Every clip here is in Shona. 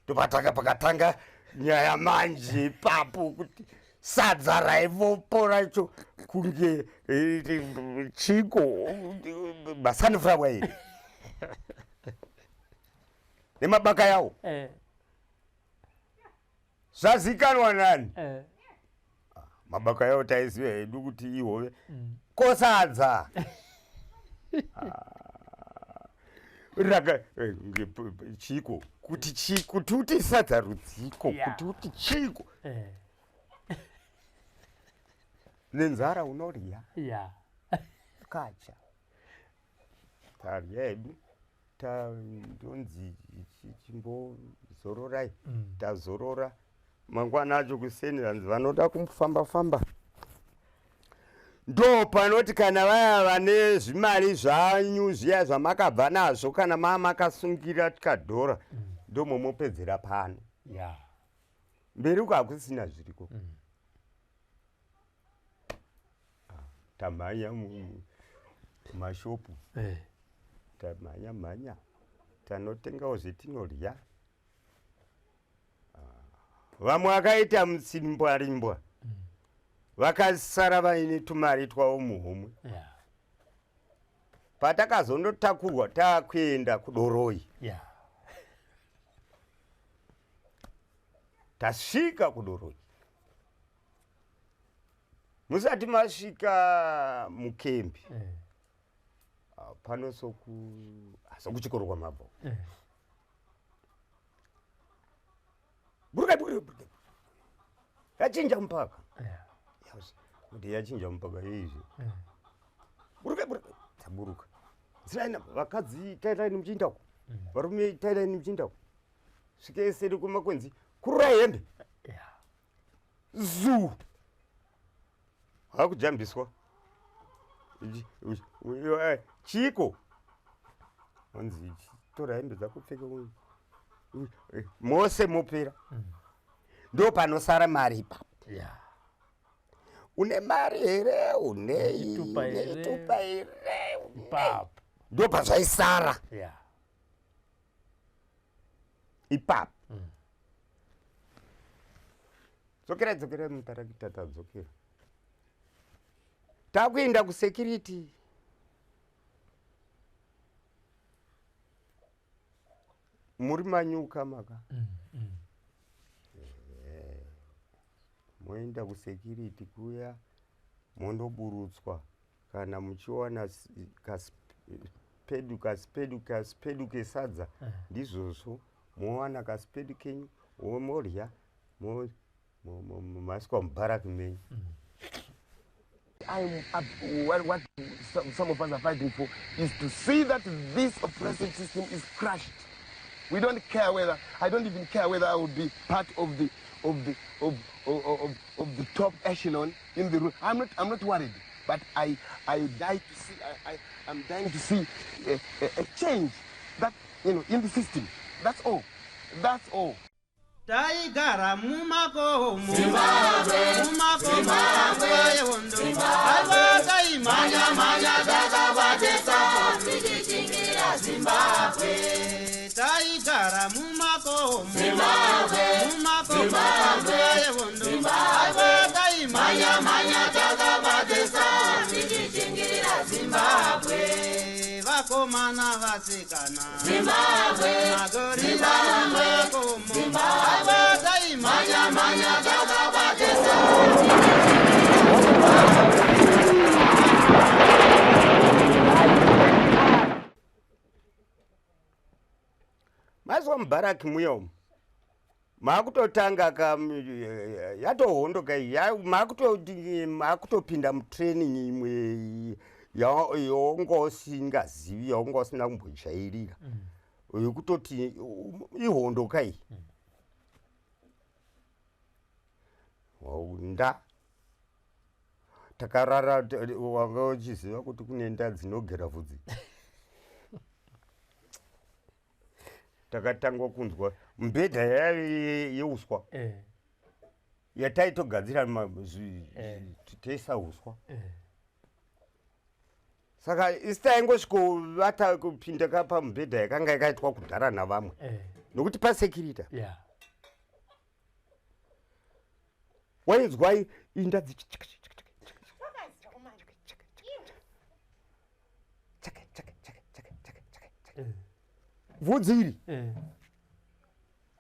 ndopatanga pakatanga nyaya manje papo kuti sadza raivopo racho kunge chiko masunflower iri nemabaka yawo zvazikanwa nani mabaka yawo taiziva hedu kuti ihove kosadza chiko kuti uti sadza rudziko kuti uti chiko nenzara unorya kacha tarya hedu ndonzi chimbozororai tazorora mangwana acho kuseni vanoda kufamba ndo panoti kana vaya vane zvimari zvanyu zviya zvamakabva nazvo kana makasungira kadhora ndo momopedzera pano mberi uko hakusina zviriko tamhanya mumashopu tamhanya tanotengawo zvetinorya vamwe vakaita mutsimbwa vakasara vaine tumari twavo muhomwe patakazondotakurwa takuenda kudoroi tasvika kudoroi musati masvika mukembi panosokuchikorwa mabho buruka yachinja mupaka kuti yachinja mupaka yeizvi buruka taburuka zinaina vakadzi taitaini muchindako varume taitaini muchindako svike seri kumakwenzi kurura hembe zuu hakujambiswa chiko wanzi tora hembe dzakupfeka mose mopera ndo panosara mari ipapo une mari here uneitupa here ndo pazvaisara ipapo dzokera mutarakita tadzokera takuenda kusekurity muri manyuka maka moenda kusekurity kuya mondoburutswa kana muchiwana kaspedu kesadza ndizvozvo mowana kaspedu kenyu morya maswa mubaraki menyu. What some of us are fighting for is to see that this oppressive system is crushed. We don't care whether I don't even care whether I would be part of the top echelon in the room. I'm not worried, but I'm dying to see a change that in the system. That's all. Taigara mumakomo yewondo abaka imanya takabadesa tichichingira Zimbabwe. Taigara mumakomo yewondo abaka imanya takabadesa tichichingira Zimbabwe. Vakomana vasikana Zimbabwe magori mumakomo abaka imanya takabadesa. Mazwa mubaraki muyo makutotanga yatohondoka makutopinda mutraining imwe yaunga usingazivi yaunga usina kumbojairira yekutoti ihondoka iyi nda takarara wanga uchiziva kuti kune nda dzinogera vhudzi takatangwa kunzwa mbedha yeuswa yataitogadzira teisa uswa saka isitaingosvikovata kupinda kapa mubhedha yakanga yakaitwa kudhara navamwe nokuti pasekirita Yeah. wainzwa inda vhudzi iri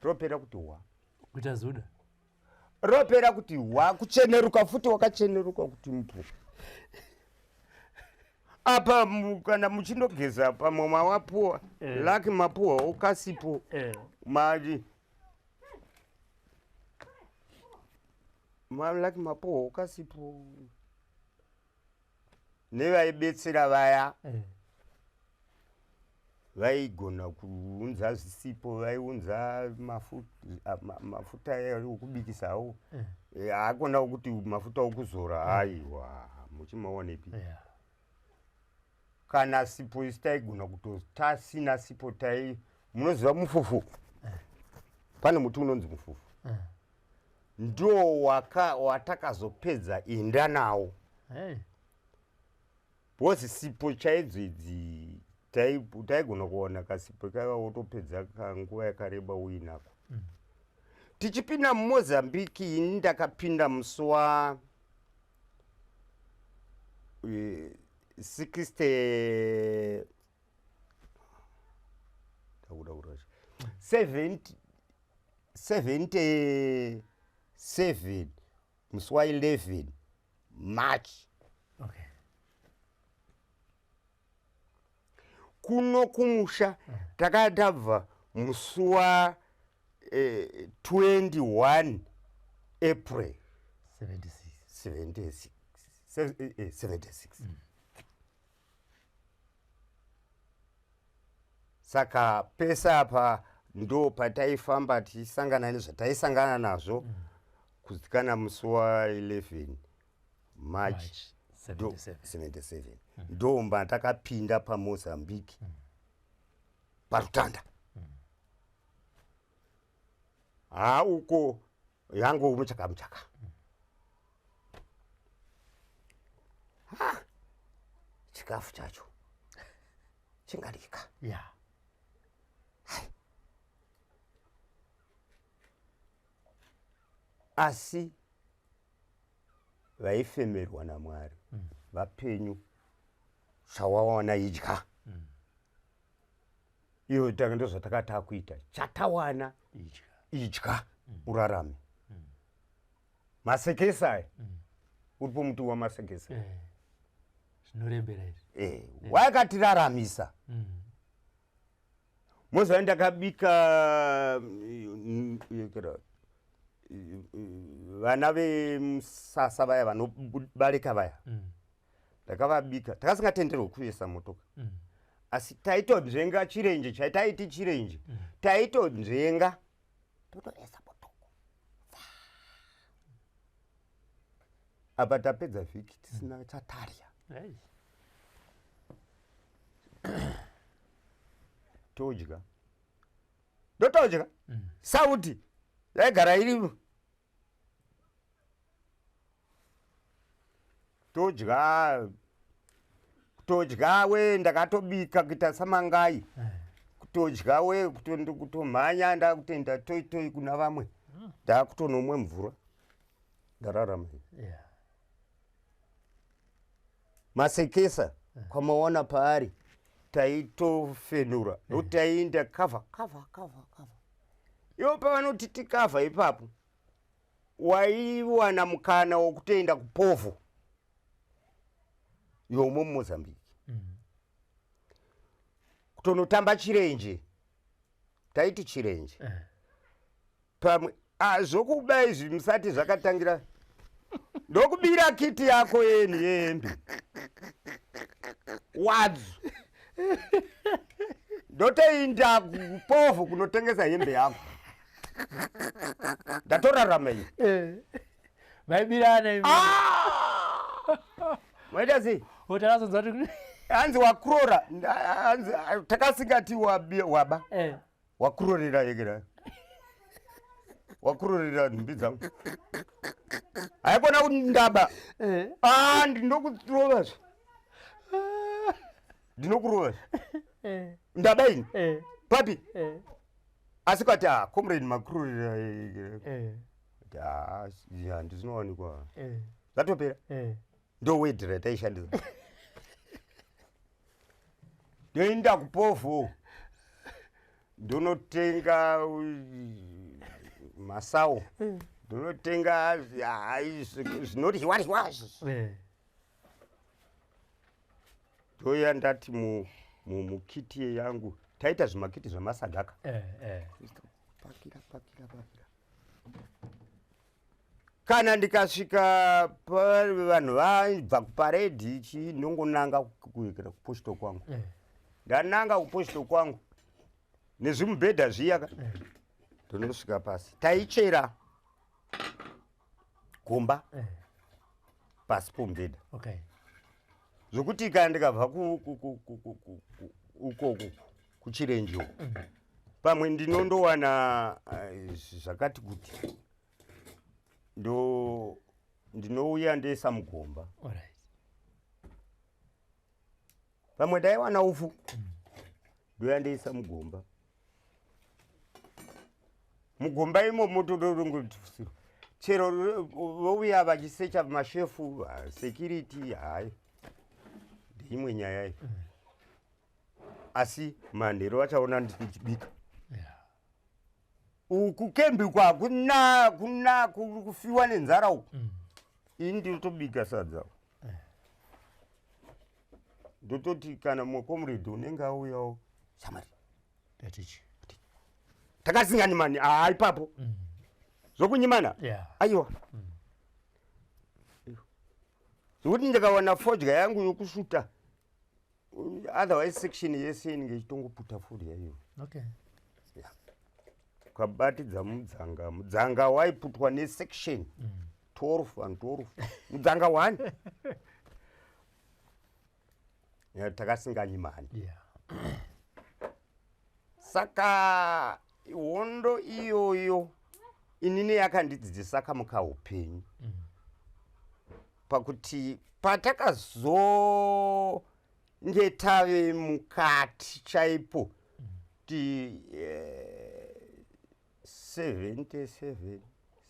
ropera kuti hwa Kuita zuda. ropera kuti hwa kucheneruka futi wakacheneruka kuti mpu apa kana muchinogeza pamwe mawapuwa laki mapuwa ukasipo mali laki mapuwa ukasipo nevaibetsera vaya vaigona kuunza zvisipo vaiunza mafuta okubikisawo akona kuti mafuta okuzora aiwa muchimaonepi kana sipo isi taigona kutotasina sipo tai munoziva mufufu pane muti unonzi mufufu ndo watakazopedza inda nawo bhozi sipo chaidzo idzi taigona kuona kasipo kaiva wotopedza kanguva yakareba uinako tichipinda mumozambiki ini ndakapinda musi wa 60 77 musi wa 11 March. Okay. Kuno kumusha takadabva musi wa 21 April 76. Saka pesa apa ndo pataifamba tichisangana nezvataisangana nazvo kuzikana musi wa 11 March 77 ndomba takapinda paMozambique parutanda uko yangu muchaka chikafu chacho chingadika asi vaifemerwa naMwari vapenyu chawawana idya iyo ndo zvatakata kuita chatawana idya urarame masekesa uripo muti wamasekesa zvinorembera wakatiraramisa moza ndakabika vana vemusasa vaya vanobarika vaya ndakavabika takasingatenderwe kuvesa motoka asi taitodzenga chirenje chataiti chirenje taitodzenga totoesa motoka apa tapedza vhiki tisina chatarya todya ndotodya sauti yaigara iripo todya we ndakatobika kuita samangai kutodya we kutomhanya ndakutenda toitoi kuna vamwe ndakutonomwe mvura ndararama masekesa kwamaona paari taitofenura nokuti taienda kavha iwo pavanoti tikavha ipapo waiwana mukana wokutoenda kupovu yomo muMozambique kutonotamba chirenje taiti chirenje pamwe zvokuba izvi musati zvakatangira ndokubira kiti yako yeni yembe wadzo ndotoinda kupovu kunotengesa hembe yako ndatorarama iyi vaibirana maita sei utakazonzwa kuti hanzi wakurora takasingati waba wakurorera yekera wakurorera nhumbi dzangu haikona kuti ndaba ndinokurovazve ndinokurovazve ndaba ini papi asikati comrade Makuru ndizinowanikwa zatopera ndo wedhira taishandisa ndoenda kupofu ndonotenga masawo ndonotenga zvinoryiwa ndoya ndati mukiti yangu taita zvimakiti zvamasadhaka pakira kana ndikasvika vanhu vaibva kuparedhi chinongonanga kuikira kuposto kwangu ndananga kuposto kwangu nezvimubhedha zviyaka ndonosvika pasi taichera gomba pasi pomubhedha zvokuti kana ndikabva ukoko kuchirenjewo pamwe ndinondowana zvakati kuti ndinouya ndeisa mugomba pamwe ndaiwana ufu ndoya ndeisa mugomba imomo todorongotufusiro chero vouya vachisecha mashefu security hayi ndeimwe nyaya iyi asi manhero vachaona ndichibika uku kembi kuna kufiwa nenzara uku ini ndinotobika sadza ndototi kana mukomredi unenge auyawo shamari takasingani mani ipapo zvokunyimana aiwa zvokuti ndikawana fodya yangu yokusvuta otherwise section yese inenge ichitongoputa fodya iyo ukabatidza mudzanga waiputwa nesection 12 and 12 mudzanga 1 takasinganyi mani saka hondo iyoyo inini yakandidzidzisa kamuka upenyu pakuti patakazonge tave mukati chaipo ti 77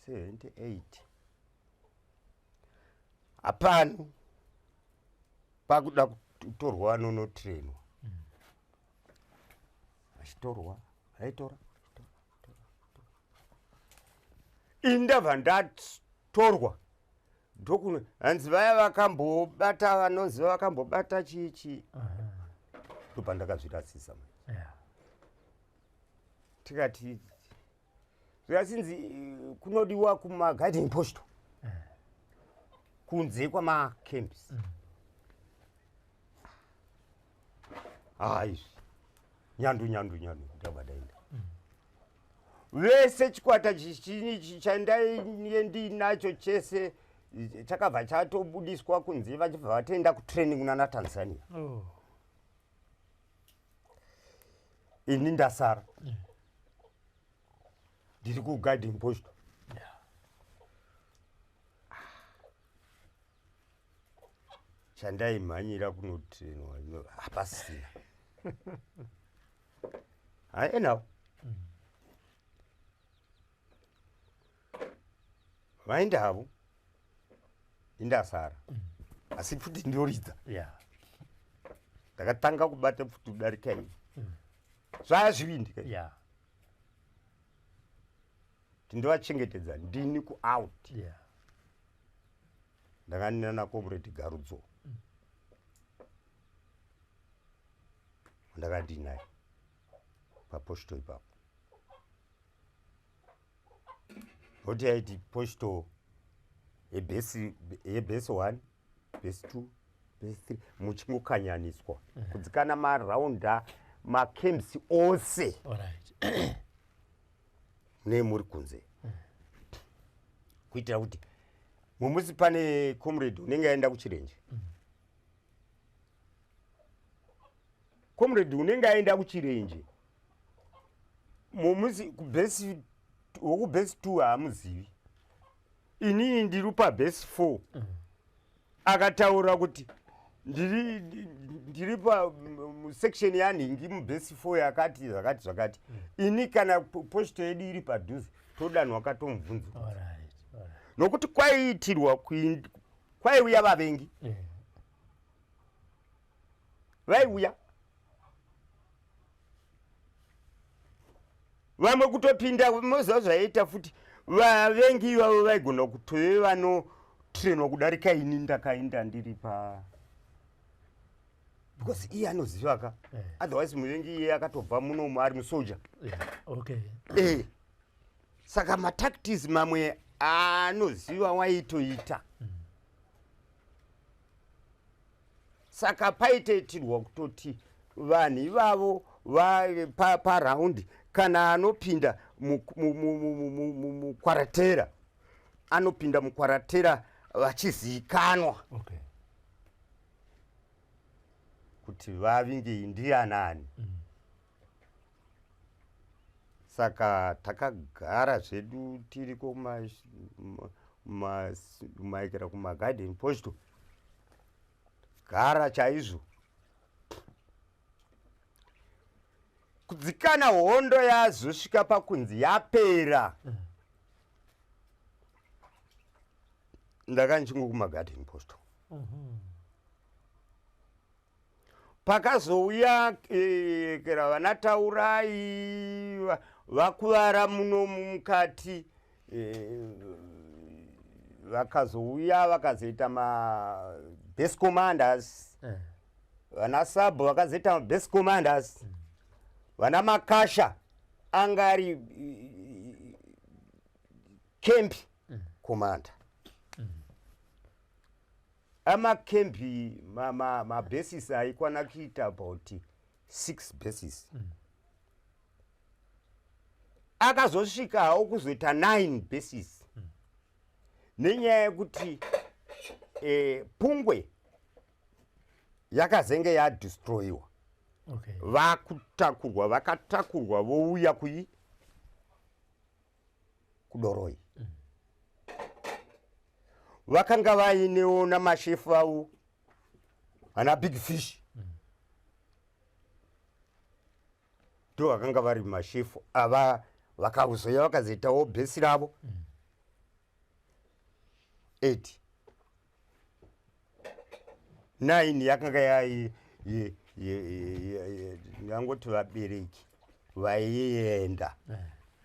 78 hapano pakuda kutorwa nonotrenwa achitorwa aitora indabva ndatorwa ndokuno hanzi vaya vakambobata vanonzi vakambobata chichi ndopandakazvirasisa tikati zvasinzi kunodiwa kumaguiding post kunze kwamakemps izvi nyandu ndabadaenda vese chikwata chichini chandaindinacho chese chakabva chatobudiswa kunze vachibva vatoenda kutraining kuna natanzania ini ndasara ndiri kuguiding post chandaimhanyira kunotrenwa hapasina haenawo vaindavo indasara asi futi ndoridza ndakatanga kubata futi kudarika iyi zvazvivindi tindovachengetedza ndini kuout ndakanina nakomredi garudzo ndakandinaye paposto ipapo oti yaiti posto yebhesi 1 bhesi 2 bhesi 3 muchingokanyaniswa kudzikana maraunda makemsi ose nemuri kunze kuitira kuti mumusi pane comrade unenge aenda kuchirenje comrade unenge aenda kuchirenje mumusi kubhesi wokubhesi 2 haamuzivi inini ndiri pabhesi 4 akataura kuti ndiri section yanhingi mubhesi 4 yakati zvakati ini kana posto yedu iri padhuze todanwa katomubvunza nokuti kwaiitirwa kwaiuya vavengi vaiuya vamwe kutopinda moziva zvaiita futi vavengi ivavo vaigona kutove vanotrenwa kudarika ini ndakaenda ndiri because iye anoziva ka otherwise muvengi iye akatobva munomu ari musoja saka matactics mamwe anoziva waitoita saka paitaitirwa kutoti vanhu ivavo paraundi kana anopinda mukwaratera anopinda mukwaratera vachizivikanwa kuti vavingei ndianani saka takagara zvedu tiriko maikira kumagarden post gara chaizvo kudzikana hondo yazosvika pakunzi yapera ndakanjingo kumagarden post pakazouya kera vana Taurai vakuvara muno mukati vakazouya vakazoita base commanders vana Sabo vakazoita base commanders vana Makasha angari camp commander amakembi mabases aikwana kuita about 6 bases akazosvikawo kuzoita 9 bases nenyaya yekuti Pungwe yakazenge yadestroyiwa vakatakurwa vouya kudoroi vakanga vainewo namashefu avo ana Big Fish ndo vakanga vari mashefu ava vakazoya vakazoitawo bhesi ravo 8 9 yakanga yangoti vabereki vaienda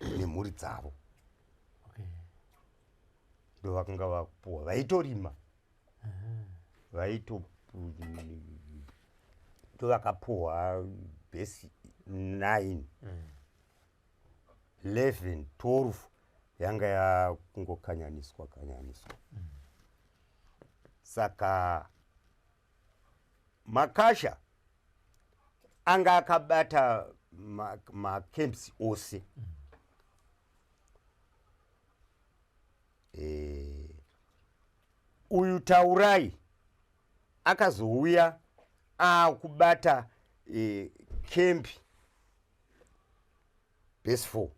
nemhuri dzavo ndo vakanga vapuwa vaitorima ndo vakapuwa bhesi 9 11 12 yanga yakungokanyaniswa saka Makasha anga akabata camps ose uyu Taurai akazouya akubata camp base 4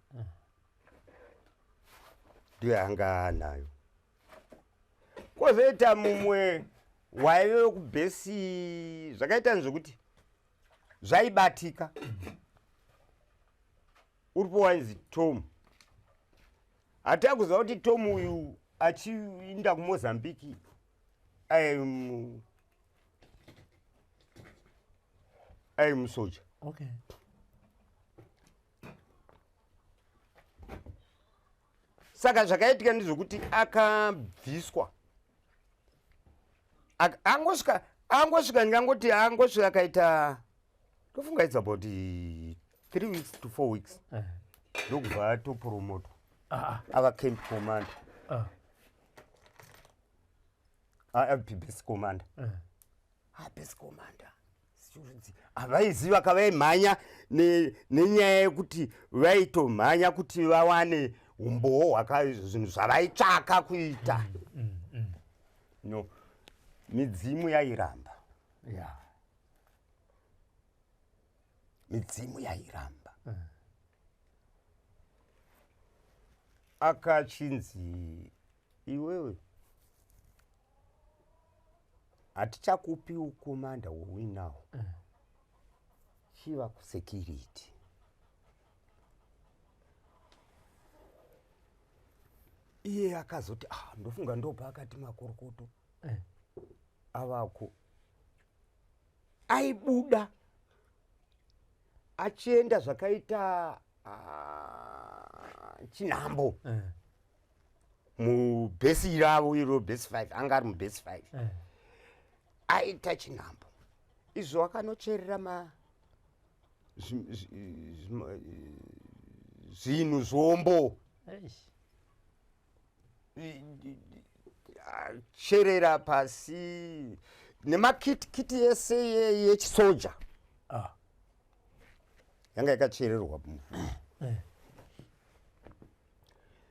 ndiyo anga anayo kwozoita mumwe waive kubhesi zvakaita nezvekuti zvaibatika uripo wainzi Tom hatava kuziva kuti Tom uyu achiinda kuMozambique aimusoja saka zvakaitika ndezvokuti akabviswa angosvika ndingangoti angosvika akaita tofunga it's about 3 weeks to 4 weeks ndokubva atopromotwa ava camp commander base commander base commander havaiziva kavaimhanya nenyaya yekuti vaitomhanya kuti vawane umbowo zvinhu zvavaitsvaka kuita no midzimu yairamba midzimu yairamba akachinzi iwewe hatichakupi ukomanda hwowinawo, chiva kusecurity. Iye akazoti ndofunga ndopakati makorokoto avako aibuda achienda zvakaita chinhambo mubhesi ravo iro bhesi 5 anga ari mubhesi 5 aita chinhambo izvo akanocherera zvinhu zvombo cherera pasi nemakiti yese yechisoja yanga yakachererwa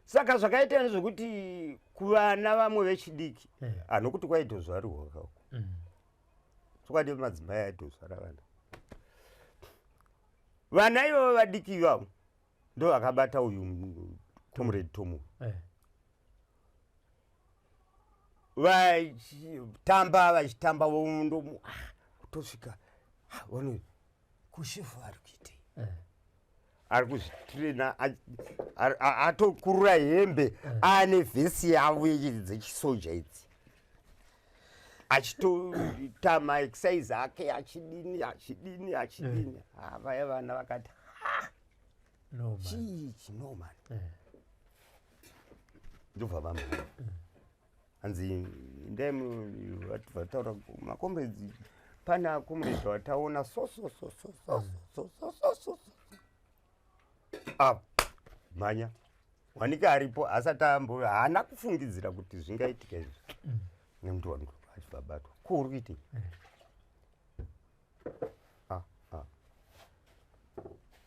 saka zvakaita nezvekuti kuvana vamwe vechidiki nokuti kwaitozvarirwa kako chokwadi madzimai aitozvara vana ivavo vadiki ivavo ndo vakabata uyu Comrade Tomu vachitamba vondo kutosvika kushefu ari kuitei ari kuzvitrena atokurura hembe ane vhesi yavo dzechisoja idzi achitoita maexercise ake achidini vaya vana vakati chichi no man ndobva vamhara hanzi ndai vataura makomredzi pana komredzi vataona mhanya wanika aripo asati haana kufungidzira kuti zvingaitika izvi nemuti wangu achivabatwa kuuri kuitei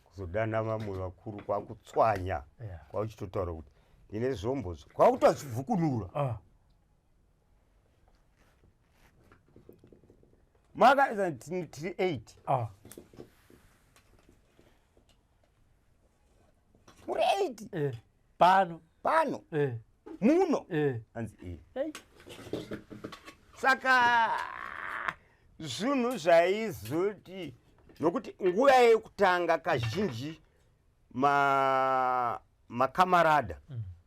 kuzodana vamwe vakuru kwakutswanya kwauchitotaura kuti ndine zvombo kwakutozvivhukunura makaisa tiri 8 muri 8 pano muno hanzi saka zvinhu zvaizoti nokuti nguva yekutanga kazhinji makamarada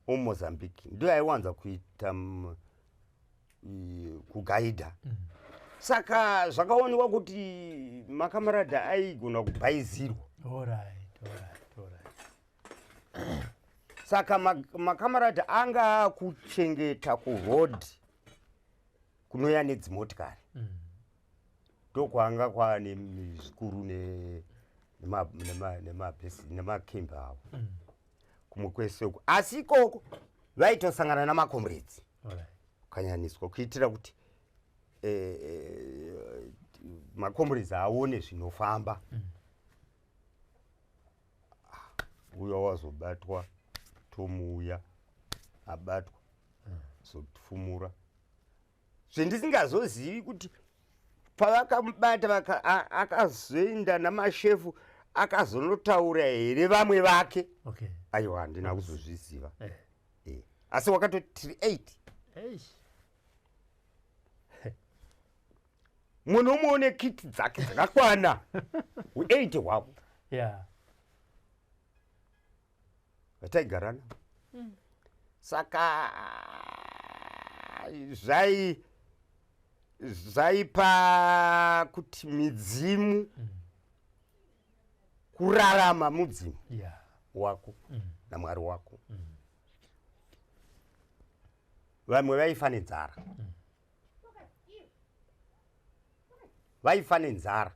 oMozambique ndio aiwanza kuita kugaidha saka zvakaonekwa kuti makamarada aigona kubhaizirwa saka makamarada anga kuchengeta kuroad kunoya nedzimotikari ndokwanga kwane zvikuru nemakembi avo kumwe kwese uku asi ikoko vaitosangana namakomredzi kukanyaniswa kuitira kuti makomredzi aone zvinofamba uya wazobatwa tomuuya abatwa zotufumura zvendisingazozivi kuti pavakamubata akazoenda namashefu akazonotaura here vamwe vake aiwa handina kuzozviziva asi wakatoti 8 munhu umuone kiti dzake dzakakwana 8 hwavo vataigarana saka zvaipa kuti midzimu kurarama mudzimu wako namwari wako vamwe vaifa nenzara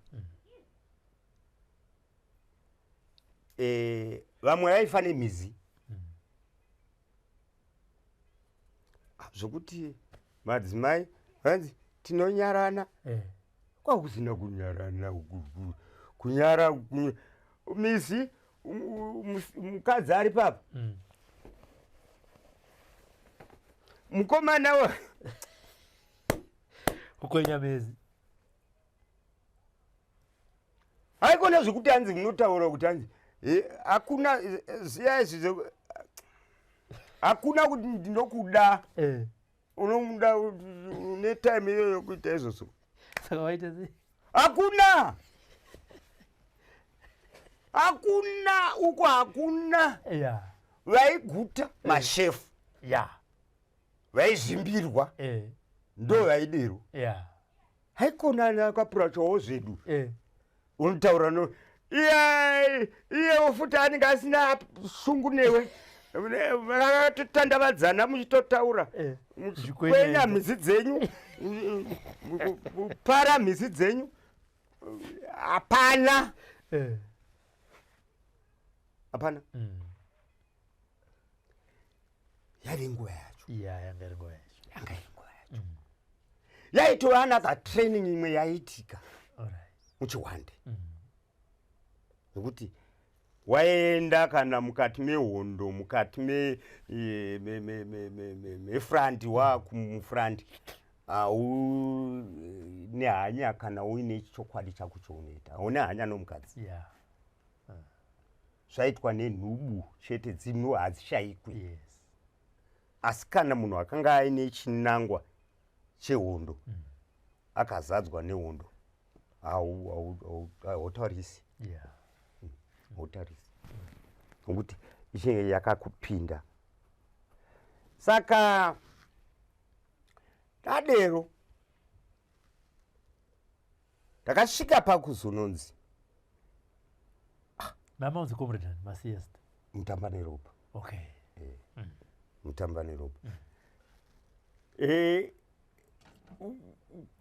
vamwe vaifa nemizi zvokuti madzimai vanzi tinonyarana kwakusina kunyarana kunyara mizi mukadzi ari papa mukomana kukwenya mezi haikona zvekuti hanzi munotaura kuti hanzi hakuna ziya izvi hakuna kuti ndinokuda unomuda netime iyoyo yokuita izvozvo. Saka waita sei? Hakuna uko, hakuna Yeah. vaiguta mashefu Yeah. vaizvimbirwa ndo vaidero. Yeah. Haikona akapura chowo zvedu Eh. unotaura no iye futi anenge asina shungu newe vakatotandavadzana muchitotaura muchikwenya mhisi dzenyu kupara mhisi dzenyu hapana. Hapana. Yari nguva yacho. Yeah, yanga iri nguva yacho. Yanga iri nguva yacho. Yaitova another training imwe yaiitika muchiwande. Nokuti waenda kana mukati mehondo, mukati mefrandi wakumufrandi, nehanya kana uine chokwadi chako chaunoita, haune hanya nomukadzi. Yeah. Zvaitwa nenhubu chete dzino hadzishayikwi. Yes. Asi kana munhu akanga aine chinangwa chehondo akazadzwa nehondo, hautarisi. Yeah. Hautarisi. Nokuti ichinge yakakupinda. Saka tadero takasvika pakuzononzi Mamaunzi comrade Masiesta. Mutamba neropa. Okay. Mutamba neropa.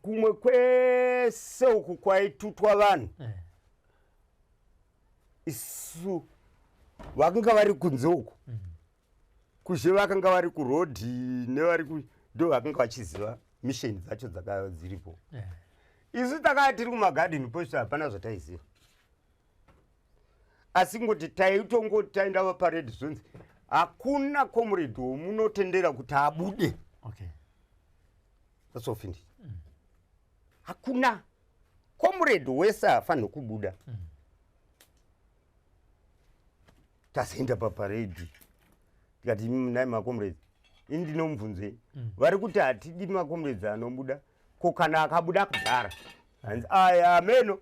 Kumwe kwese uku kwaitutwa vanhu isu vakanga vari kunze uku kuzhe vakanga vari kurodhi nevari ndo vakanga vachiziva misheni dzacho dzakanga dziripo. Isu takanga tiri kumagadheni post hapana zvataiziva, asi ngoti taitongoti taenda vaparedi zvonzi hakuna comrade womunotendera kuti abude. Okay. That's all finished. Hakuna comrade wese hafanira kubuda. Tazoenda paparedi tikati nai macomrades ini ndinomubvunzei vari kuti hatidi macomrades anobuda, ko kana akabuda kudhara hanzi aya ameno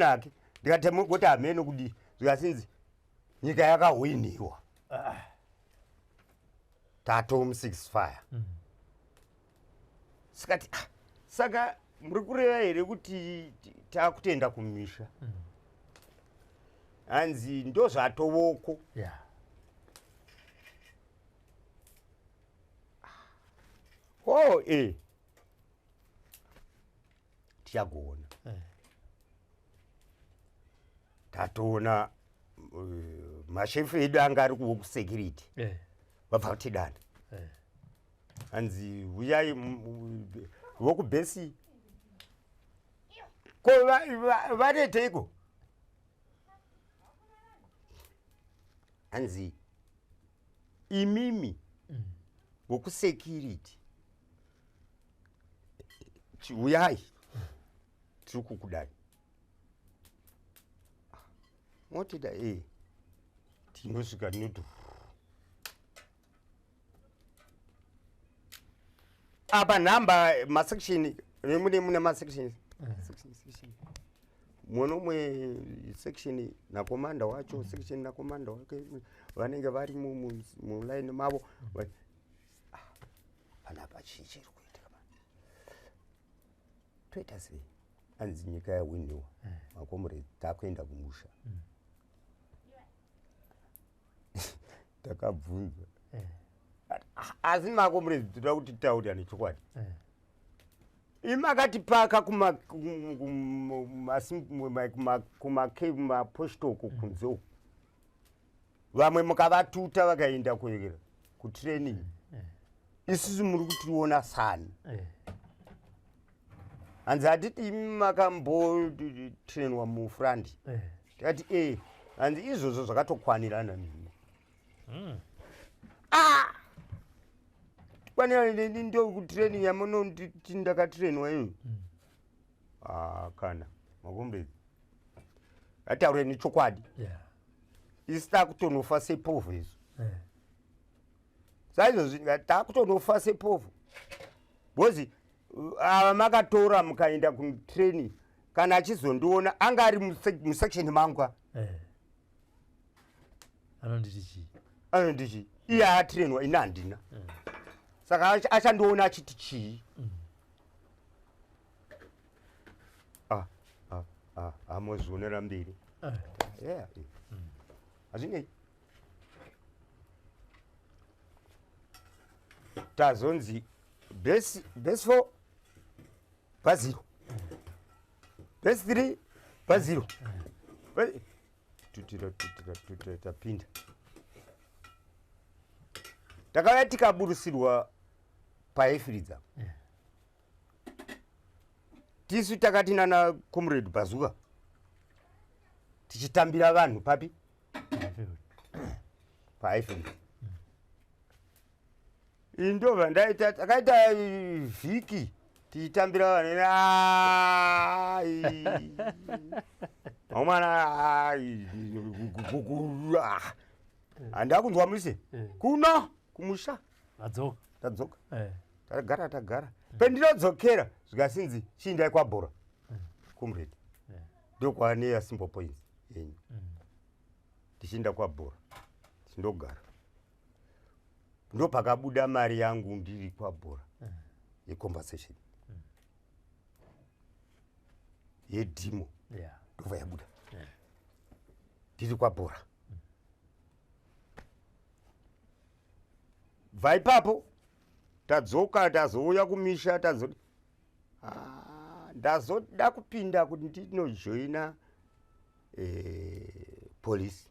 hake. Ndikati goti ameno kudi zvikasinzi nyika yakahwiniwa tatomu6 fire. Sikati saka muri kureva here kuti takutoenda kumisha hanzi ndo zvatovoko. Yeah. Oh, tichagoona. Tatoona mashefu edu anga ari kusekiriti vabva kutidana hanzi uyai vokubhesi ko vareteiko hanzi imimi vokusekiriti uyai tiri kukudai motida tinosvika tinoti apa nhamba masection mune masection munomwe section nakomanda wacho section nakomanda wake vanenge vari mulaini mavo panapa chii chiri kuitika toita sei hanzi nyika yahwiniwa makomrade takuenda kumusha. Takabvunza asi makomrade toda kuti tauri ane chokwadi imakatipaka kumapostoko kunze uku vamwe mukavatuta vakaenda kutraining isusu muri kutiona sani hanzi hatiti imi makambotrainwa mufrandi tikati hanzi izvozvo zvakatokwanirana nemi kwanirana neni ndo kutraining yamunoti ndakatrainwa iyoyo kana makomrade ataureni chokwadi isi takutonofa sepovhu isu saizvozvi takutonofa sepovhu bhozi ava makatora mukaenda kutraining kana achizondiona anga ari musection mangwa anonditi iye atrainwa ina handina saka achandiona achiti chii amozionera mberi hazvinei tazonzi base 4 pa0 base 3 pa0 tutira tapinda takauya tikaburusirwa paefiriza tisu takati nana comrade Bazuka tichitambira vanhu papi paefiriza indobva ndaita takaita vhiki tichitambira vanhu omwana handa kunzwa muse kuna kumusha tadzoka tagara pendinodzokera zvikasinzi chiindai kwabhora comrade ndokwaneya Simple Points yenyu tichienda kwabhora tichindogara ndopakabuda mari yangu ndiri kwabhora yecompensation yedhimo ndobva yabuda ndiri kwabhora bva ipapo tadzoka tazouya kumisha ndazoda kupinda kuti ndinojoina polisi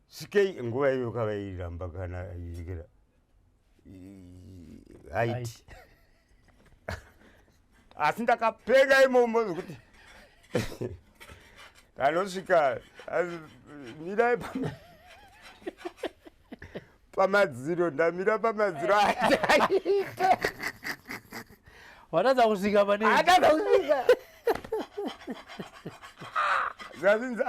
sikei nguva iyo kavairamba kana iikira haiti asi ndakapfeka imomo zvokuti ndanosvika mirai pamadziro ndamira pamadziro aita watadza kusvika atadza kusvika zvazinzi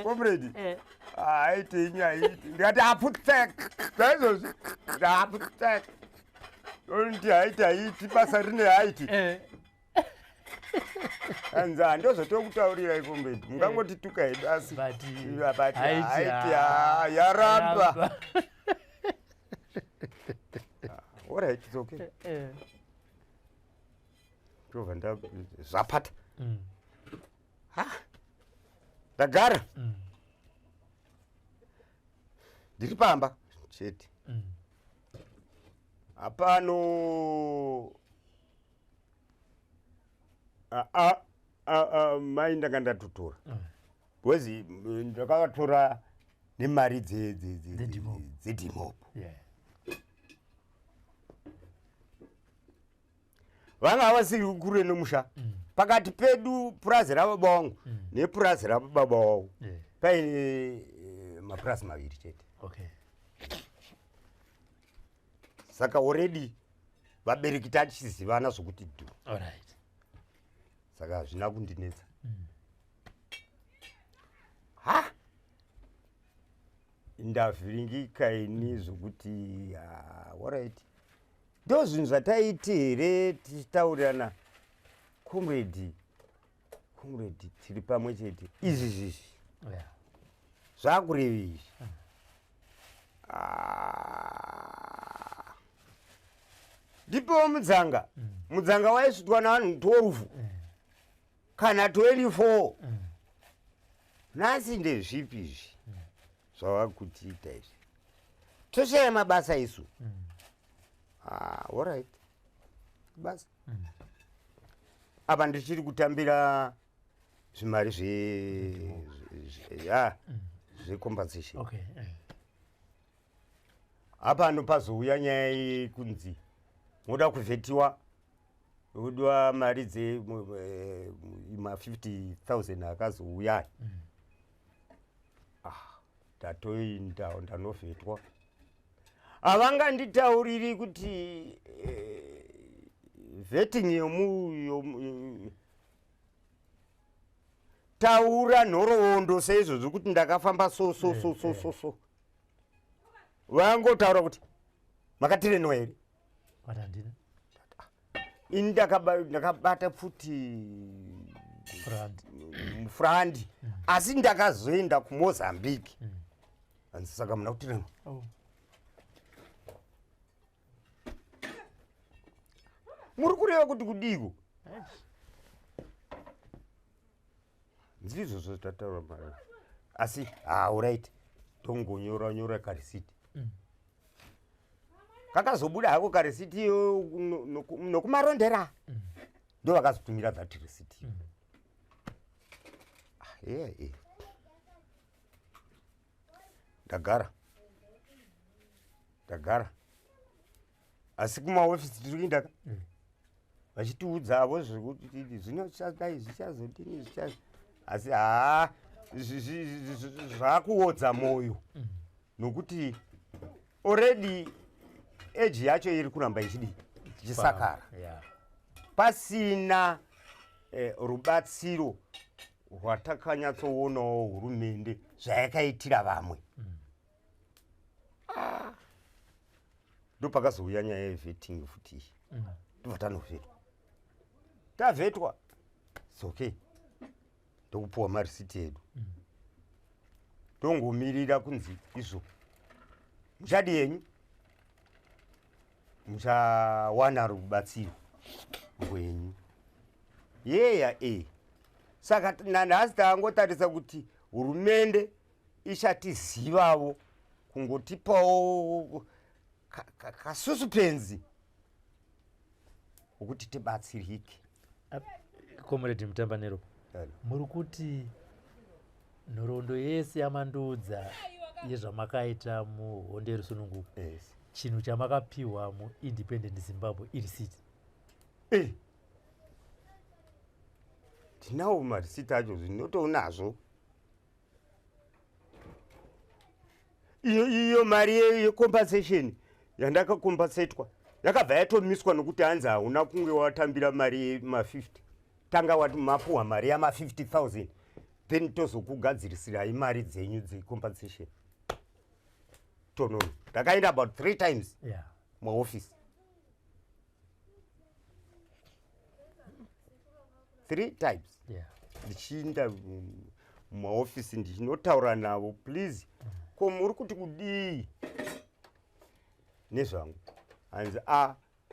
comrade aitei nyaiti ndikati haputek zaizvozvi ndahaputek onti haiti haiti basa rine haiti anzi handozotokutaurirai comrade mungangotituka hedu asi haiti yaramba alright it's okay ndobva zvapata ndagara ndiri pamba chete hapano mai ndanga ndatotora bcause ndakavatora nemari dzedhimopo vanga havasiri kure nemusha pakati pedu purazi rababa wangu nepurazi rababa wangu paine mapurazi maviri chete saka already vabereki tachizivana zvokuti saka hazvina kundinetsa ndavhiringika ini zvokuti alright ndo zvinhu zvataiti here tichitaurirana comrade tiri pamwe chete izvi zvizi zvakureva izvi ndipewo mudzanga waisvitwa navanhu 12 kana 24 nhasi ndezvipi izvi zvavakutiita izvi toshaya mabasa isu alright basa apa ndichiri kutambira zvimari zvecompensation apa ndopazouya nyaya yekunzi moda kuvhetiwa odiwa mari ma 50,000 akazouya ndatoinda ndanovhetwa havanganditauriri kuti vetting taura nhoroondo seizvozvo kuti ndakafamba so vangotaura kuti makatirenwa here Watandini? ini ndakabata futi mufurandi asi ndakazoenda kuMozambique saka muna kuti rino muri kureva kuti kudiko ndizvizvo tataura mara asi alright tongonyora karisiti kakazobuda hako karisiti iyo nokumarondera ndo vakazotumira that risiti ndagara asi kumaofisi tiri kuindaka vachitiudzavo zvekuti zvinochadai zvichazodini asi zvakuodza moyo nokuti already eji yacho iri kuramba ichisakara pasina rubatsiro rwatakanyatsowonawo hurumende zvayakaitira vamwe ndopakazouya nyaya yeveting futi ndobva tanovhetwa tavhetwa its okay ndokupuwa marisiti edu tongomirira kunzi izvo muchadi yenyu muchawana rubatsiro rwenyu yeya saka nanhasi taangotarisa kuti hurumende ichatizivavo kungotipawo kasusupenzi wokuti tibatsirike. Comrade Mutambanero, muri kuti nhoroondo yese yamanduudza yezvamakaita muhondo yerusununguko chinhu chamakapiwa muindependent Zimbabwe irisiti tinawo marisiti acho zvinotounazvo iyo mari yecompensation yandakakompensetwa yakabva yatomiswa nokuti hanzi hauna kunge watambira mari ma50 tanga wati mapuwa mari yama50,000 then tozokugadzirisirai mari dzenyu dzecompensation tonono ndakaenda about 3 times muoffice 3 times ndichiinda mumaofisi ndichinotaura navo please ko muri kuti kudii nezvangu hanzi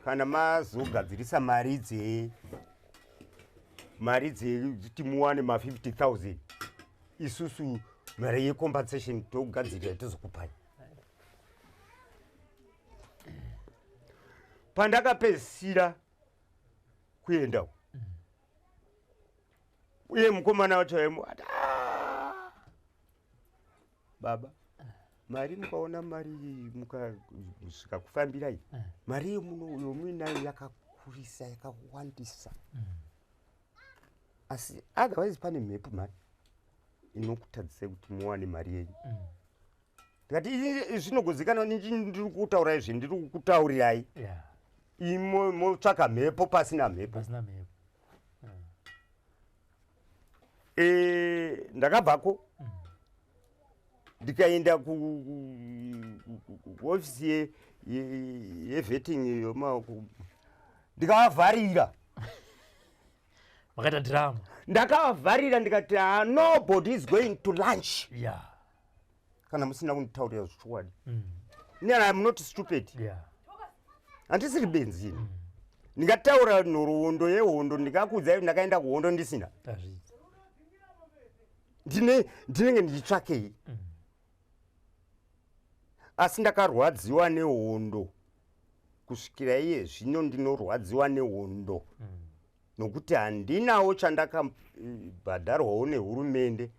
kana mazogadzirisa mari dzekuti muwane ma50,000 isusu mari yecompensation togadzirira tozokupai. Pandakapedzisira kuendawo uye mukomana wacho ati baba mari mukaona mari mukasvika kufambirai mari yomuinayo yakakurisa yakawandisa asi otherwise pane mhepo mari inokutadzisai kuti muwane mari yenyu ndikati zvinogozikanwa ndiri kutaura izvi ndiri kukutaurirai imo motsvaka mhepo pasina mhepo. Ndakabvako ndikaenda kuofisi yevetting yomaoko ndikavavharira makaita drama ndakavavharira ndikati nobody is going to lunch kana musina kunditaurira zvichokwadi I'm not stupid handisiri benzini ndikataura nhoroondo yehondo ndikakudzai ndakaenda kuhondo ndisina ndinenge ndichitsvakei asi ndakarwadziwa nehondo kusvikira iye zvino ndinorwadziwa nehondo nokuti handinawo chandakabhadharwawo nehurumende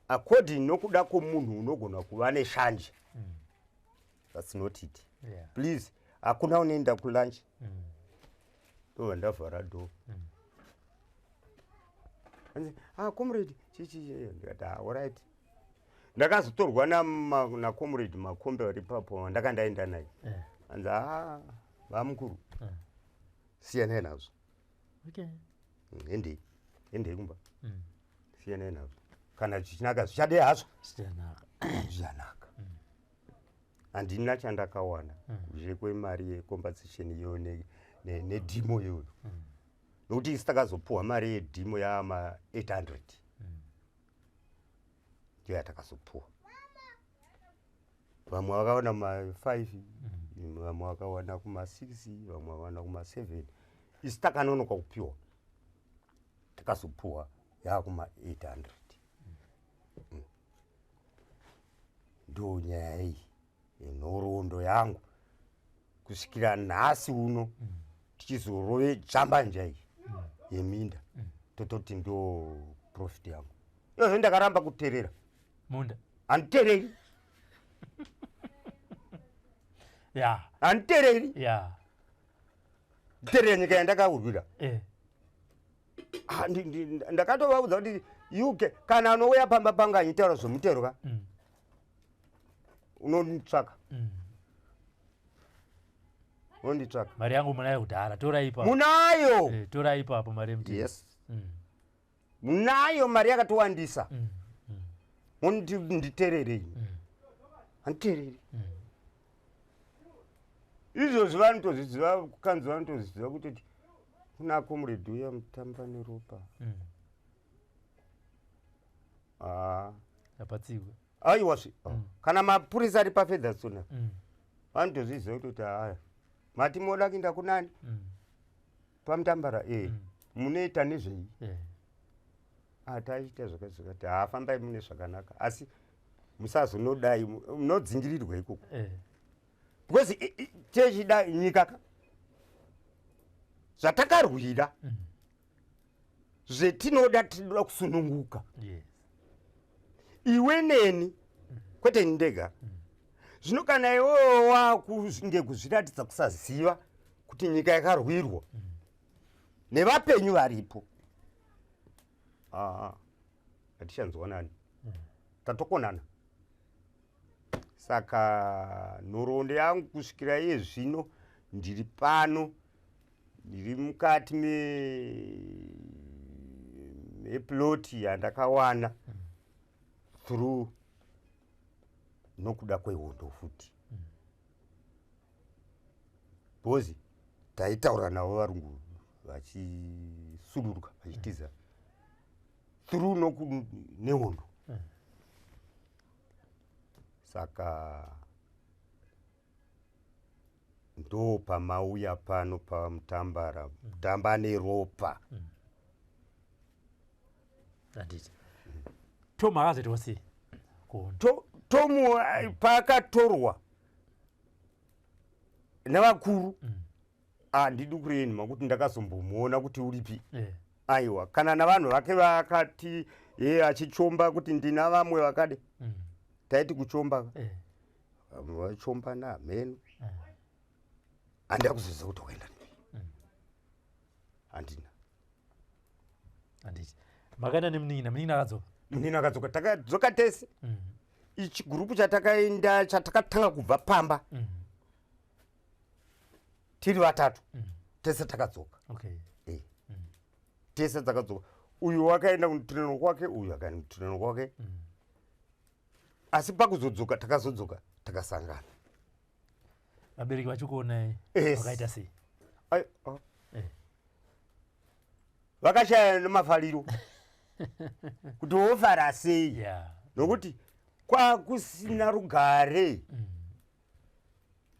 according nokuda kwomunhu unogona kuva neshanje. That's not it. Please hakuna unoenda kulunch ndobva ndavhara dho comrade ndikati alright ndakazotorwa nacomrade Makombe vari papo ndakandaenda naye hanzi vamukuru siyanai nazvo endei kumba siyanai nazvo kana zvichinaka zvichade hazvo zvichanaka handina chandakawana kunze kwemari yecompensation iyo nedhimo iyoyo nokuti isi takazopuhwa mari yedhimo yaama 800 ndiyo yatakazopuhwa. Vamwe vakawana ma5 vamwe vakawana kuma6 vamwe vakawana kuma7 isi takanonoka kupiwa takazopuhwa yaakuma800 ndo nyaya iyi yenhoroondo yangu kusvikira nhasi uno tichizorove chambanja iyi yeminda tototi ndo profit yangu. Izvo ndakaramba kuteerera munda handitereri handitereri nditerera nyika yandakaurwira. Ndakatovaudza kuti UK kana anouya pamba pangu anyitaura zvomutero ka unonditsvaka unonditsvaka. Mari yangu munayo kudhara, torai ipapo. Munayo torai ipapo mari yemutero. Yes, munayo mari yakatowandisa. Mundi nditererei handitereri. Izvozvi vanotozviziva kukanzi vanotozviziva kuti kuna comrade uya mutamba neropa apatsiwe aiwazve kana mapurisa ari pafedhasona vanotozviziva kuti haya mati moda kuinda kunani pamutambara munoita nezvei taiita zvakazvikati haafambai mune zvakanaka asi musazonodai munodzingirirwa ikoko because techida nyika zvatakarwira zvetinoda tinoda kusununguka iwe neni kwete ndega zvino kana iwewo wakunge kuzviratidza kusaziva kuti nyika yakarwirwa nevapenyu varipo hatichanzwanani tatokonana. Saka nhoroondo yangu kusvikira iye zvino ndiri pano ndiri mukati meploti yandakawana through nokuda kwehondo futi bhozi taitaura navo varungu vachisuduruka vachitiza through nehondo. Saka ndo pamauya pano pamutambara kutamba neropa. Handiti Tomu akazoitwa sei? Tomu paakatorwa nevakuru handidi kureni kuti ndakazombomuona kuti uripi. Aiwa kana navanhu vake vakati achichomba kuti ndina vamwe vakade taiti kuchomba vamwe vachomba naameno handida kuzoziva kuti wakaenda nei handina. Handiti makaenda nemunina, munina akadzoka? Munina akadzoka, takadzoka tese ichi gurupu chatakaenda chatakatanga kubva pamba tiri vatatu tese takadzoka. Tese takadzoka, uyu wakaenda kumutireno kwake uyu akaenda kumutireno kwake asi pakuzodzoka takazodzoka takasangana. Vabereki vachikuonai vakaita sei? Vakashaya nemafariro kuti wofara sei nokuti kwakusina rugare.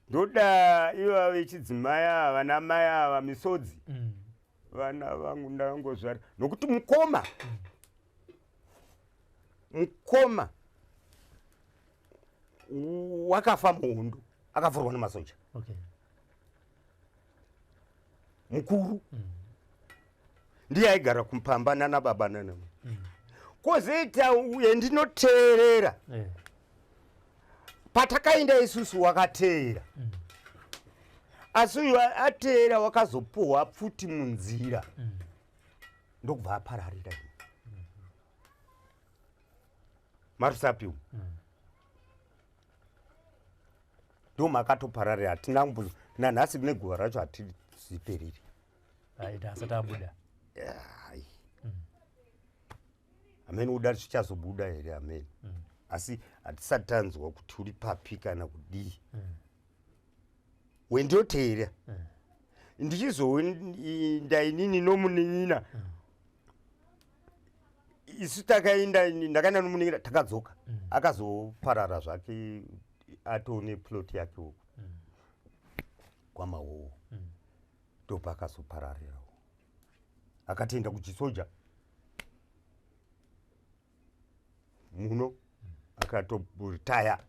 Ndoda iva vechidzimai ava namai ava misodzi vana vangu ndavangozvara nokuti mukoma wakafa muhondo akavhurwa nemasoja. Mukuru ndiye aigara kupamba nanababa nanamai. Kozoita uye ndinoteerera patakaenda isusu wakateera asi uyu ateera wakazopuhwa pfuti munzira ndokubva apararira marusapiu ndo makatopararira. Hatina nanhasi neguva racho hatiziperiri asati abuda. Ameni uda zvichazobuda here ameni. asi hatisati tanzwa kuti uri papi kana kudii. Wendoteera ndichizoenda inini nomunin'ina isu takaenda ndakaenda nomunin'ina takadzoka akazoparara zvake atone plot yake uko kwamawowo ndopakazopararirawo akatoenda kuchisoja muno akatoritaya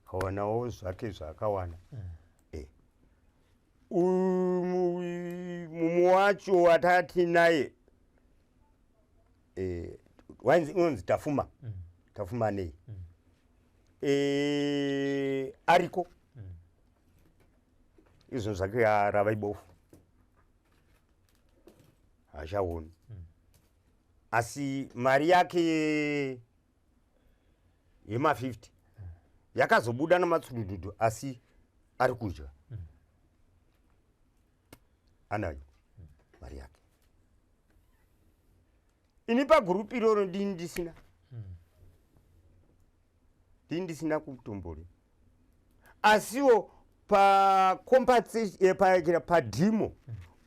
akawanawo zvake zvaakawana. Mumwe wacho watati naye unonzi Tafuma nei ariko izvo zvake rava ibofu hachaoni asi mari yake yema50 yakazobuda namatsurududhu asi ari kudya anayo mari yake. Ini pagurupu iroro ndisina kutombori asiwo padhimo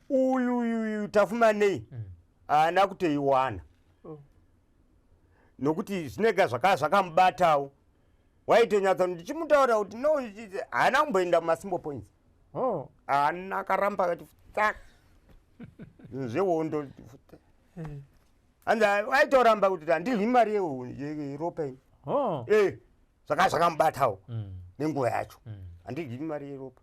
uyu Tafuma nei haana kutoiwana nokuti zvinenge zvakamubatawo waitonyatsa ndichimutaura kuti no haana kumboenda mumasimbo points haana akaramba akati zvehondo anzi aitoramba kuti handirwi mari yeropa ini zvakamubatawo nenguva yacho handirwi mari yeropa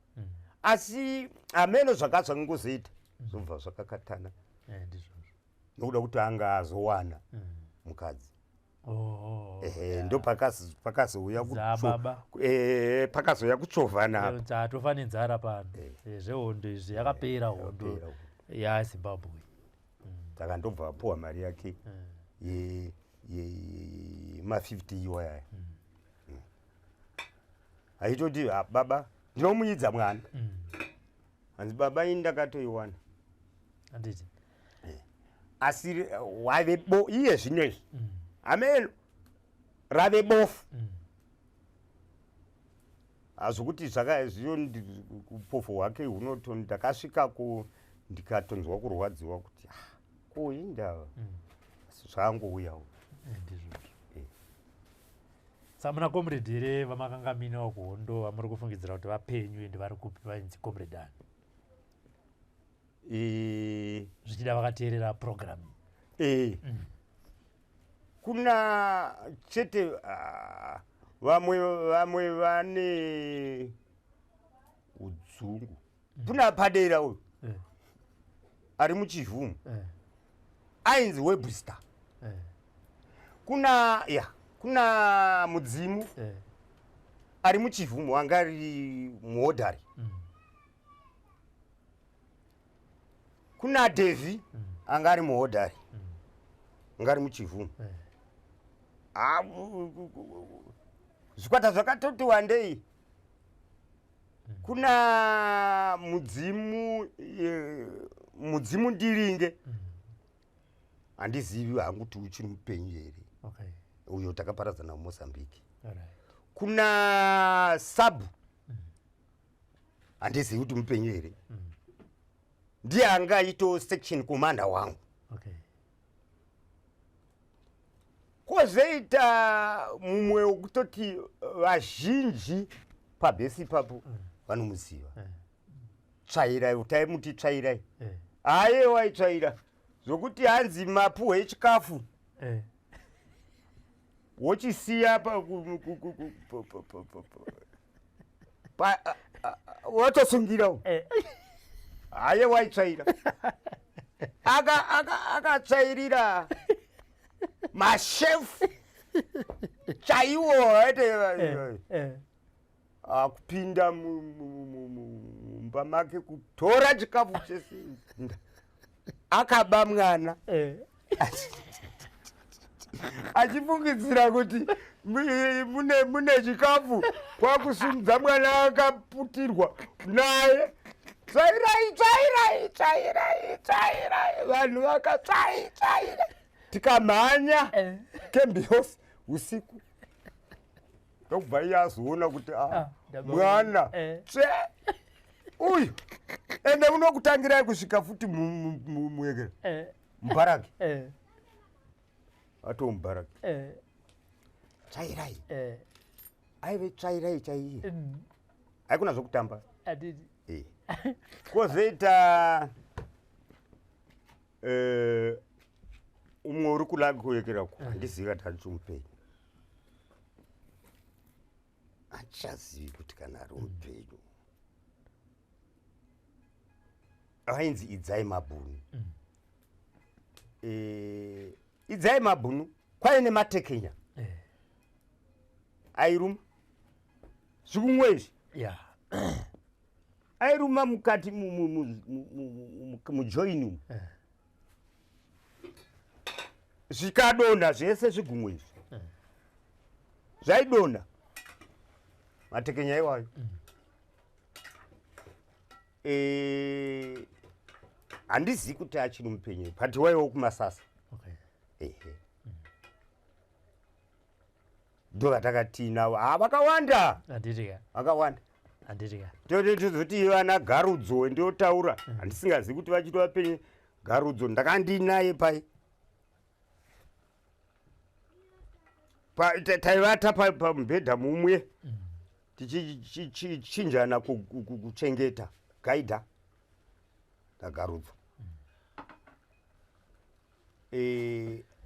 asi hameno zvakazvangozoita zvobva zvakakatana nokuda kuti anga azowana mukadzi. Ndo pakazouya kuchovhana atofa nenzara pano zvehondo izvi yakapera hondo yaZimbabwe. Saka ndobva apuwa mari yake yema50 iwaya aitoti baba ndinomunyidza mwana hanzi baba ini ndakatoiwana handiti asi wave iye zvinezvi ameno rave bofu hazvokuti zvakazviyo upofu hwake hunoto ndakasvikako ndikatonzwa kurwadziwa kuti koindava zvangouyawo samuna comrade here vamakangaminawo kuhondo vamuri kufungidzira kuti vapenyu ende vari kupi vainzi comrade ani zvichida vakateerera program kuna chete vamwe vane udzungu kuna padera uyu ari muchivhumu ainzi Webster kuna mudzimu ari muchivhumu anga ari muhodhari kuna Devi anga ari muhodhari anga ari muchivhumu zvikwata zvakatoti wandei kuna mudzimu Ndiringe handizivi hangu kuti uchiri mupenyu here uyo takaparadzana muMozambique. Kuna Sabu handizivi kuti mupenyu here ndiye anga ito section commander wangu. Kozoita mumwe wekutoti vazhinji pabhesi ipapo vanomuziva Tsvairai, utaimuti Tsvairai aye waitsvaira zvokuti hanzi mapuhwe echikafu wochisiya watosungirawo aye waitsvaira akatsvairira mashefu chaiwo akupinda mumba make kutora chikafu chese akaba mwana achifungidzira kuti mune chikafu kwakusumudza mwana akaputirwa naye tsvairai vanhu vakatsvaira tikamhanya kembihosi usiku ndokubva iye azoona kuti ndaba- mwana tsve uyu ende unokutangirai kusvika futi muekera mubaraki atomubaraki tsvairai aive tsvairai chaiye haikuna zvokutamba kwozoita umwe uri kulagi kuyekerako handizivi kuti handichimupenyu hachazivi kuti kana ari mupenyu ainzi idzai mabhunu idzai mabhunu kwaine matekenya airuma zvikumwe izvi airuma mukati mujoini umu zvikadonha zvese zvigumwe izvi zvaidonha matekenya iwayo handizivi kuti achiri mupenyu pati waiwo kumasasa ndo vatakatiinavo vakawanda vakawanda tozoti vana garudzo ndiotaura handisingazivi kuti vachiti vapenyu garudzo ndakandinaye pai taivata pamubhedha mumwe tichichinjana kuchengeta gaidha ndagarudzo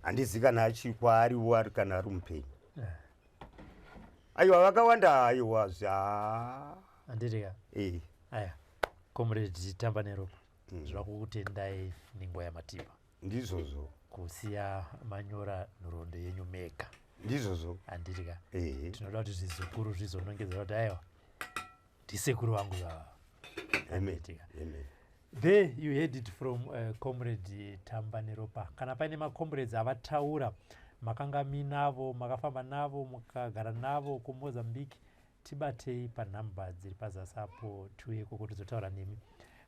handizivi kana achiri kwaariwo ari kana ari mupenyu aiwa vakawanda aiwa handitika aya comrade Tamba neropa zvava kukutendai nenguva yamatipa ndizvozvo kusiya manyora nhoroondo yenyu mega ndizvozvo handitika tinoda kuti zvizukuru zvizonongedzera kuti aiwa ndisekuru vangu vava handitika. There you heard it from comrade Tamba neropa. Kana paine macomrades avataura makanga minavo makafamba navo mukagara navo kuMozambique tibatei panhamba dziri pazasi apo tiuye koko tizotaura nemi.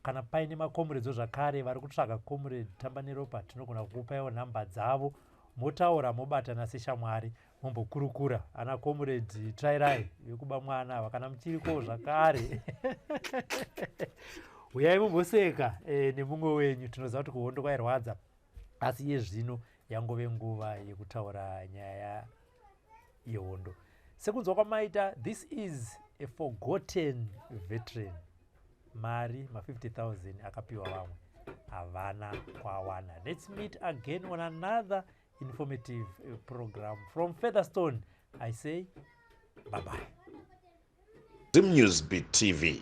Kana paine macomrades zvakare vari kutsvaga comrade Tamba neropa tinogona kukupaiwo nhamba dzavo motaura mobatana seshamwari mombokurukura ana comrade Trairai vekuba mwana kana muchiriko zvakare uyai mumboseka nemumwe wenyu. Tinoziva kuti kuhondo kwairwadza asi iye zvino yangove nguva yekutaura nyaya yehondo. Sekunzwa kwamaita, this is a forgotten veteran. Mari ma50,000 akapiwa vamwe havana kwawana. Let's meet again on another informative program from Featherstone. I say bye bye. ZimNewsBeat TV.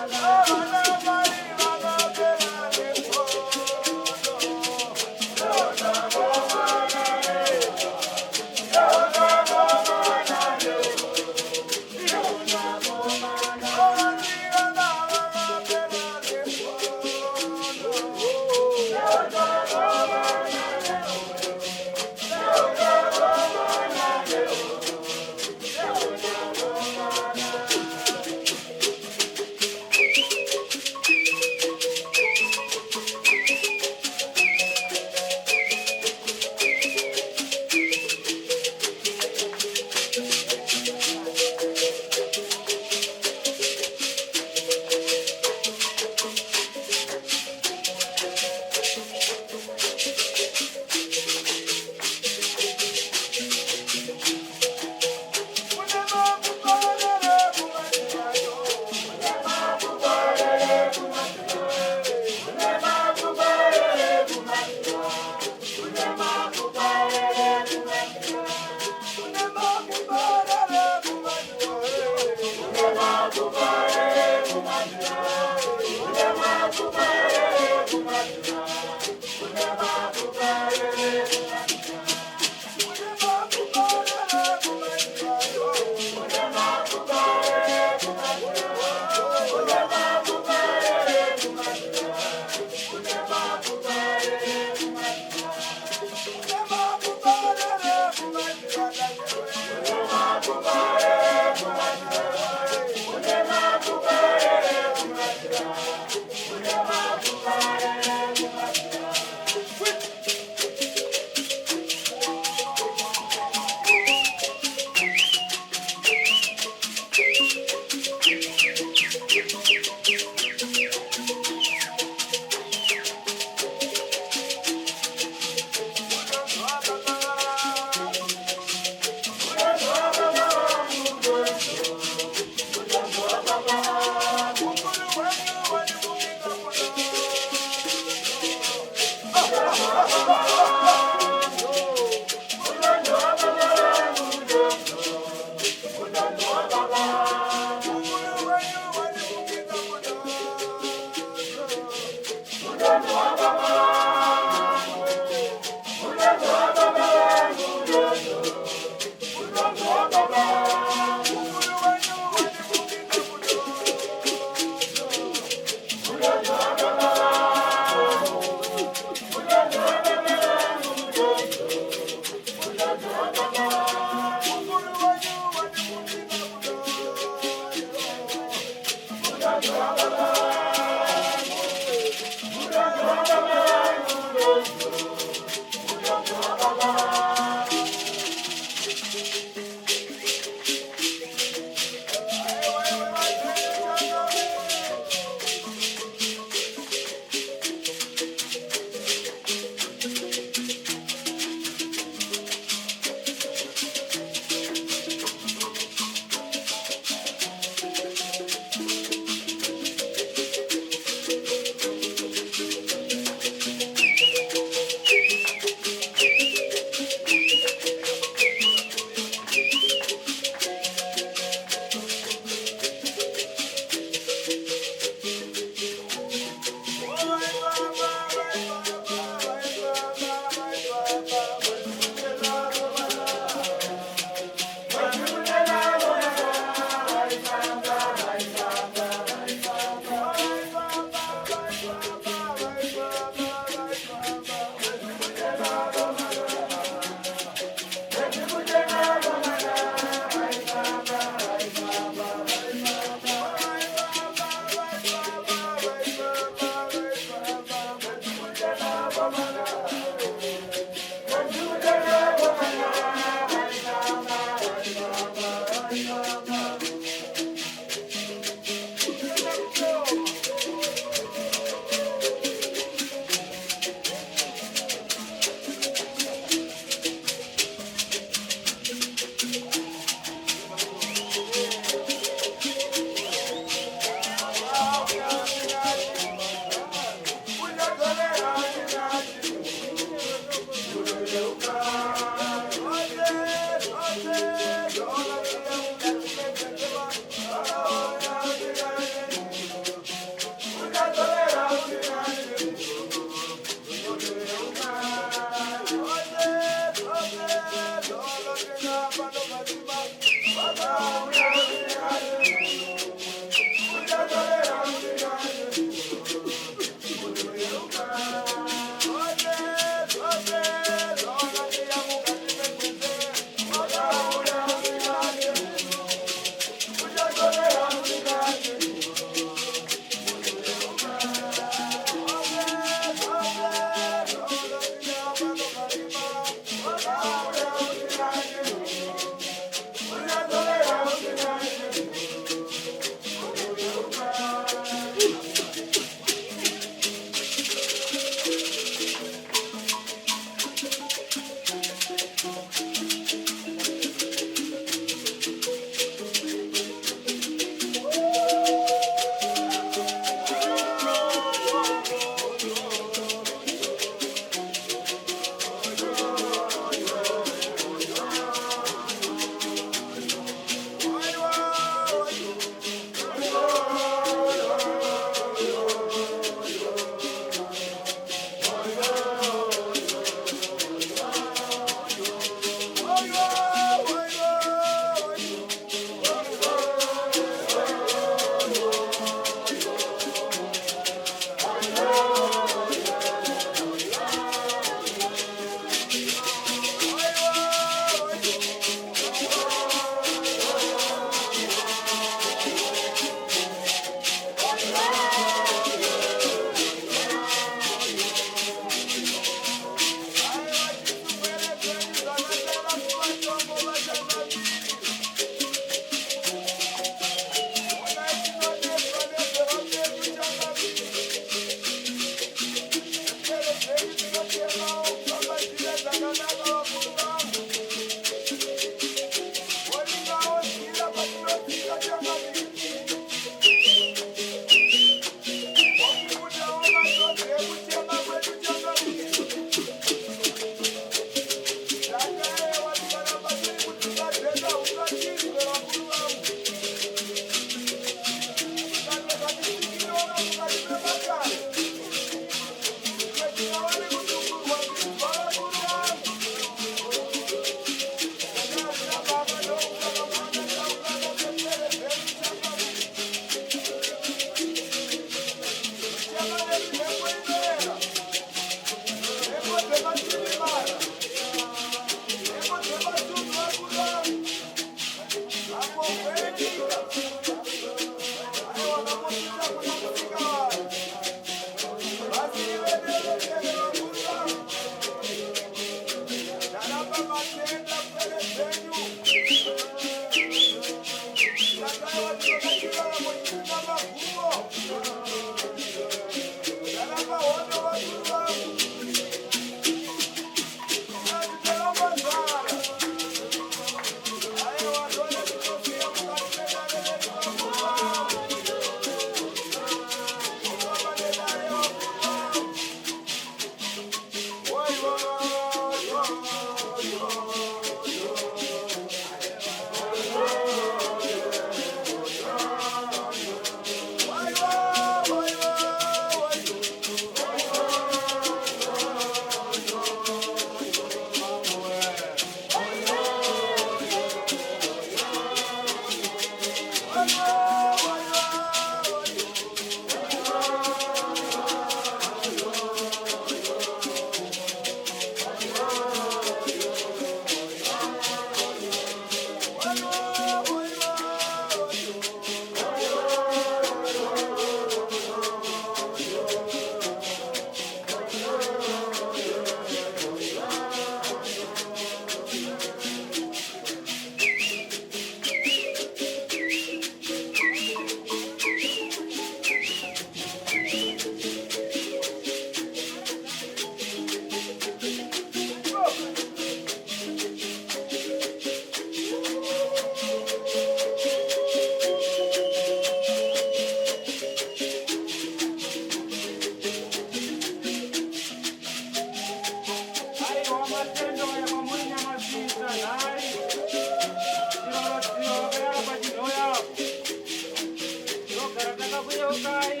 takakuyeukai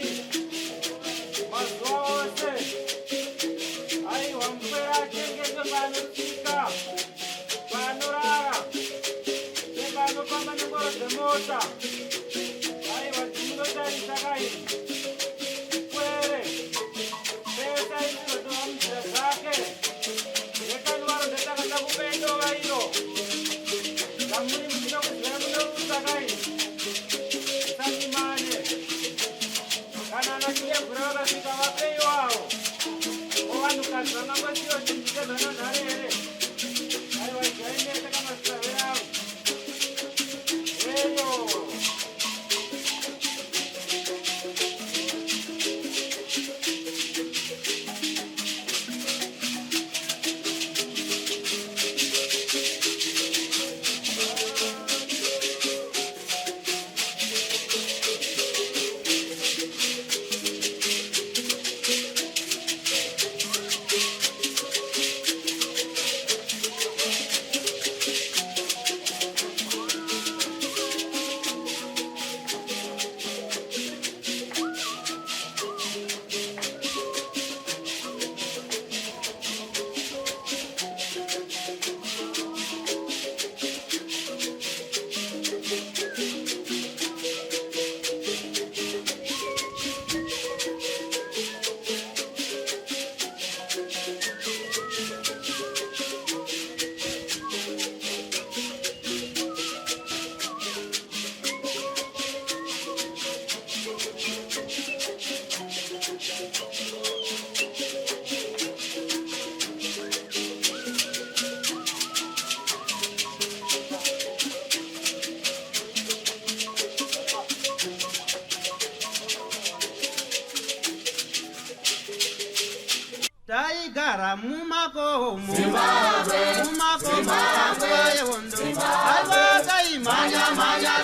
mazuva ose aiwa mupera achengetwe panosvika panorara nepanofamba nengoro dzemota aiwa dzimunotarisa kai kwere pesa izvinotova munzira dzake rekaniwaro ndetakanda kupendova iro kamuri muchida kuzira munorusa kai isandimane kana anachiyebvura vakasvika vapei wavo ovanhukadzi vangangosiyo chichitezvanonhare here aiwa jainete kamasave avo eyo taigara mumakomo mumakomo yehondo avakaimanya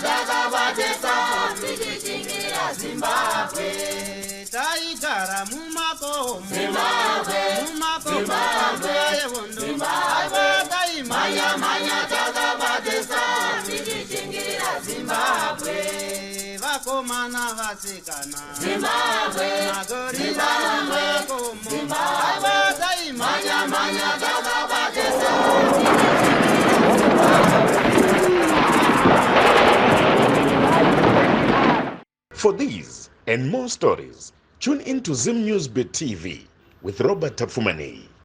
takavatesa tichichingira zimbabwe taigara mumakomo mumakomo yehondo avakaimanya takavatesa tichichingira zimbabwe vakomana vasikana magorira mumakomo avakaimanya takavatesa For these and more stories, tune in to Zim Newsbeat TV with Robert Tafumani.